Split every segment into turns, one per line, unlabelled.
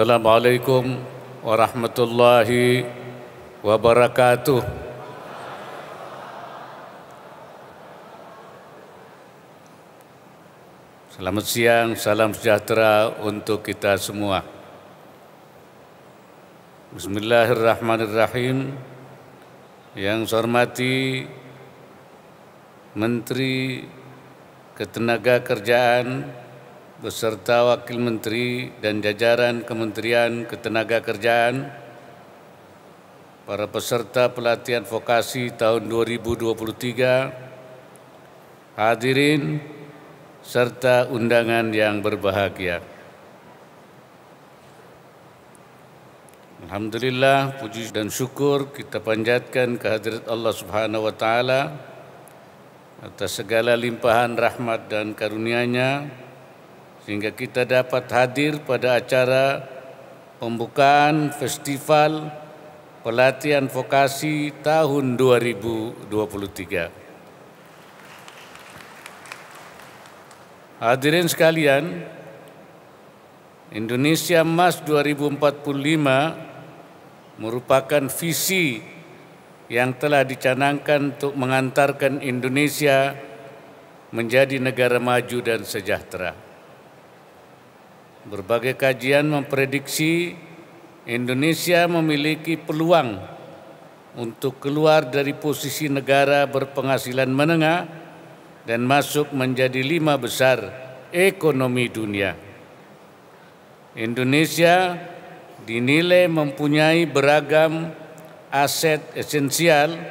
Assalamualaikum warahmatullahi wabarakatuh. Selamat siang, salam sejahtera untuk kita semua. Bismillahirrahmanirrahim. Yang saya hormati Menteri Ketenagakerjaan beserta Wakil Menteri dan jajaran Kementerian Ketenagakerjaan, para peserta pelatihan vokasi tahun 2023, hadirin serta undangan yang berbahagia. Alhamdulillah, puji dan syukur kita panjatkan kehadirat Allah Subhanahu wa Ta'ala atas segala limpahan rahmat dan karunia-Nya, sehingga kita dapat hadir pada acara pembukaan Festival Pelatihan Vokasi tahun 2023. Hadirin sekalian, Indonesia Emas 2045 merupakan visi yang telah dicanangkan untuk mengantarkan Indonesia menjadi negara maju dan sejahtera. Berbagai kajian memprediksi Indonesia memiliki peluang untuk keluar dari posisi negara berpenghasilan menengah dan masuk menjadi 5 besar ekonomi dunia. Indonesia dinilai mempunyai beragam aset esensial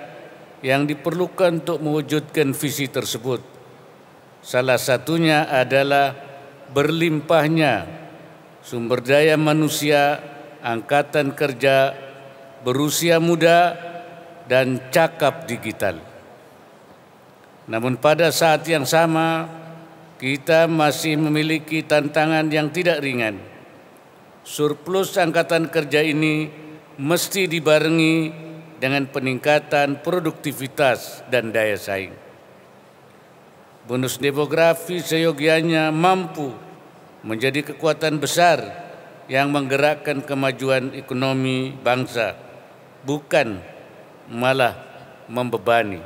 yang diperlukan untuk mewujudkan visi tersebut. Salah satunya adalah berlimpahnya sumber daya manusia, angkatan kerja berusia muda, dan cakap digital. Namun pada saat yang sama, kita masih memiliki tantangan yang tidak ringan. Surplus angkatan kerja ini mesti dibarengi dengan peningkatan produktivitas dan daya saing. Bonus demografi seyogianya mampu menjadi kekuatan besar yang menggerakkan kemajuan ekonomi bangsa, bukan malah membebani.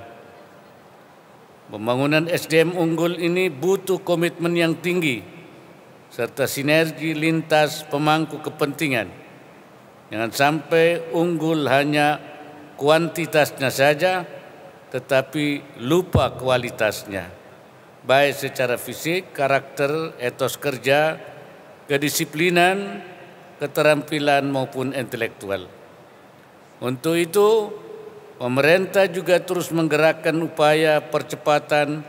Pembangunan SDM unggul ini butuh komitmen yang tinggi serta sinergi lintas pemangku kepentingan. Jangan sampai unggul hanya kuantitasnya saja, tetapi lupa kualitasnya, baik secara fisik, karakter, etos kerja, kedisiplinan, keterampilan maupun intelektual. Untuk itu, pemerintah juga terus menggerakkan upaya percepatan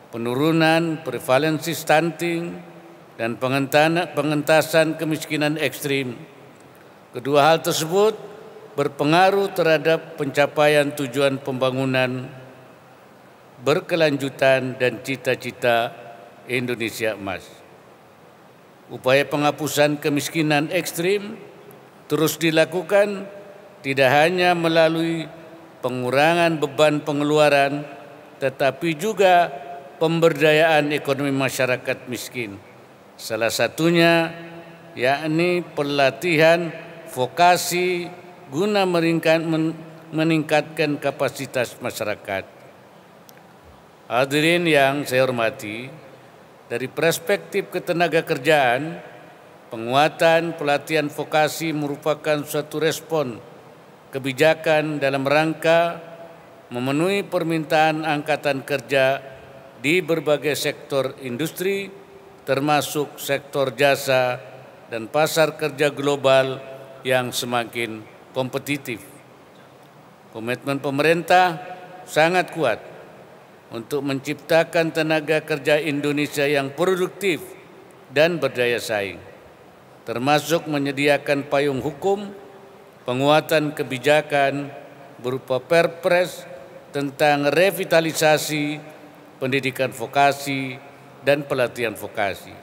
penurunan prevalensi stunting dan pengentasan kemiskinan ekstrim. Kedua hal tersebut berpengaruh terhadap pencapaian tujuan pembangunan berkelanjutan dan cita-cita Indonesia Emas. Upaya penghapusan kemiskinan ekstrim terus dilakukan tidak hanya melalui pengurangan beban pengeluaran, tetapi juga pemberdayaan ekonomi masyarakat miskin. Salah satunya yakni pelatihan vokasi guna meningkatkan kapasitas masyarakat. Hadirin yang saya hormati, dari perspektif ketenagakerjaan, penguatan pelatihan vokasi merupakan suatu respon kebijakan dalam rangka memenuhi permintaan angkatan kerja di berbagai sektor industri, termasuk sektor jasa dan pasar kerja global yang semakin kompetitif. Komitmen pemerintah sangat kuat untuk menciptakan tenaga kerja Indonesia yang produktif dan berdaya saing, termasuk menyediakan payung hukum, penguatan kebijakan berupa Perpres tentang revitalisasi pendidikan vokasi dan pelatihan vokasi.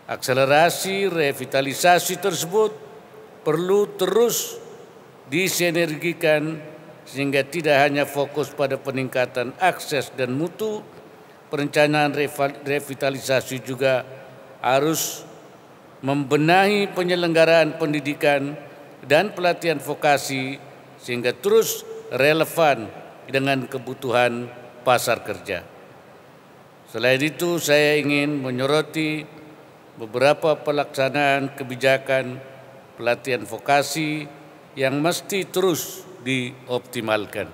Akselerasi revitalisasi tersebut perlu terus disinergikan sehingga tidak hanya fokus pada peningkatan akses dan mutu, perencanaan revitalisasi juga harus membenahi penyelenggaraan pendidikan dan pelatihan vokasi sehingga terus relevan dengan kebutuhan pasar kerja. Selain itu, saya ingin menyoroti beberapa pelaksanaan kebijakan pelatihan vokasi yang mesti terus dioptimalkan,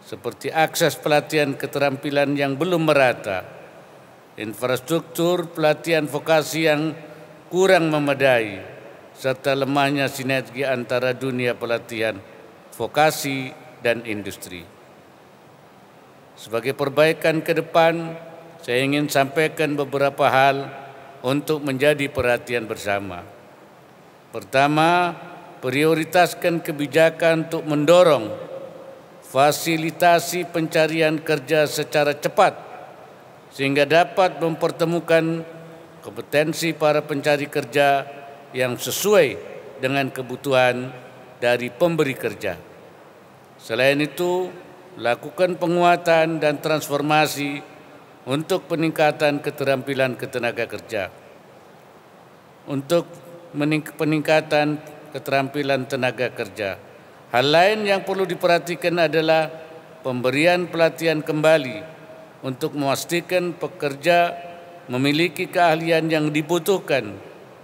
seperti akses pelatihan keterampilan yang belum merata, infrastruktur pelatihan vokasi yang kurang memadai, serta lemahnya sinergi antara dunia pelatihan vokasi dan industri. Sebagai perbaikan ke depan, saya ingin sampaikan beberapa hal untuk menjadi perhatian bersama. Pertama, prioritaskan kebijakan untuk mendorong fasilitasi pencarian kerja secara cepat sehingga dapat mempertemukan kompetensi para pencari kerja yang sesuai dengan kebutuhan dari pemberi kerja. Selain itu, lakukan penguatan dan transformasi untuk peningkatan keterampilan ketenaga kerja. Untuk peningkatan keterampilan tenaga kerja, hal lain yang perlu diperhatikan adalah pemberian pelatihan kembali untuk memastikan pekerja memiliki keahlian yang dibutuhkan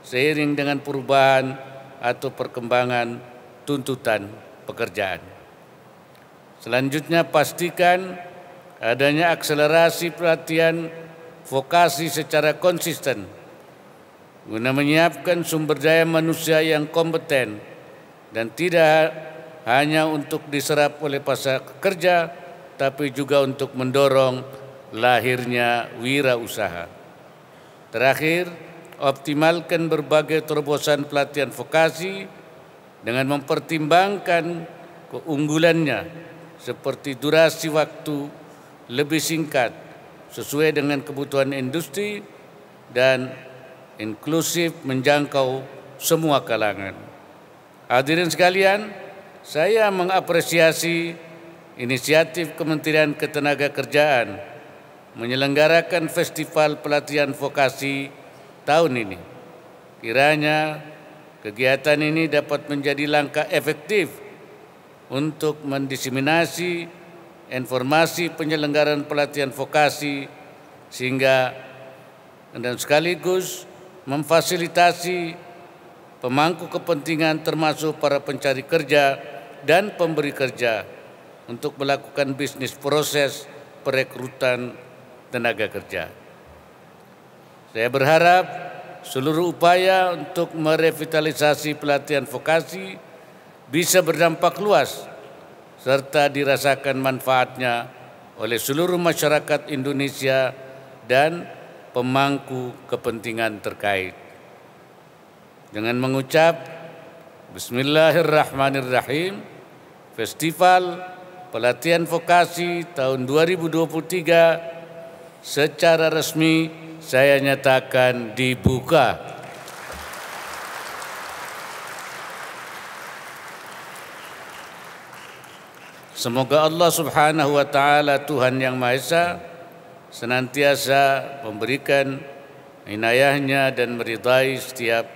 seiring dengan perubahan atau perkembangan tuntutan pekerjaan. Selanjutnya, pastikan adanya akselerasi pelatihan vokasi secara konsisten guna menyiapkan sumber daya manusia yang kompeten dan tidak hanya untuk diserap oleh pasar kerja, tapi juga untuk mendorong lahirnya wirausaha. Terakhir, optimalkan berbagai terobosan pelatihan vokasi dengan mempertimbangkan keunggulannya seperti durasi waktu lebih singkat sesuai dengan kebutuhan industri dan inklusif menjangkau semua kalangan. Hadirin sekalian, saya mengapresiasi inisiatif Kementerian Ketenagakerjaan menyelenggarakan Festival Pelatihan Vokasi tahun ini. Kiranya kegiatan ini dapat menjadi langkah efektif untuk mendiseminasi informasi penyelenggaraan pelatihan vokasi sehingga dan sekaligus memfasilitasi pemangku kepentingan termasuk para pencari kerja dan pemberi kerja untuk melakukan bisnis proses perekrutan tenaga kerja. Saya berharap seluruh upaya untuk merevitalisasi pelatihan vokasi bisa berdampak luas serta dirasakan manfaatnya oleh seluruh masyarakat Indonesia dan pemangku kepentingan terkait. Dengan mengucap Bismillahirrahmanirrahim, Festival Pelatihan Vokasi tahun 2023 secara resmi saya nyatakan dibuka. Semoga Allah Subhanahu wa Ta'ala, Tuhan Yang Maha Esa, senantiasa memberikan inayahnya dan meridai setiap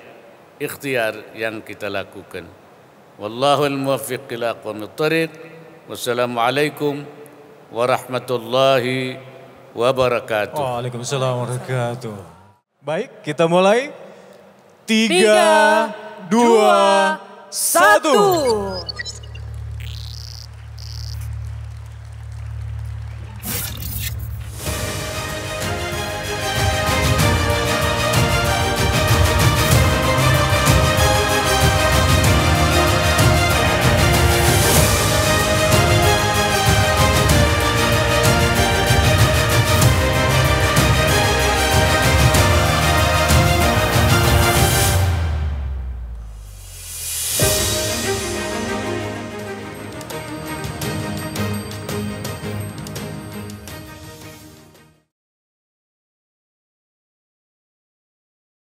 ikhtiar yang kita lakukan. Wallahul muwaffiq ila aqwamit thoriq. Wassalamualaikum warahmatullahi wabarakatuh.
Waalaikumsalam warahmatullahi wabarakatuh. Baik, kita mulai. 3, 2, 1.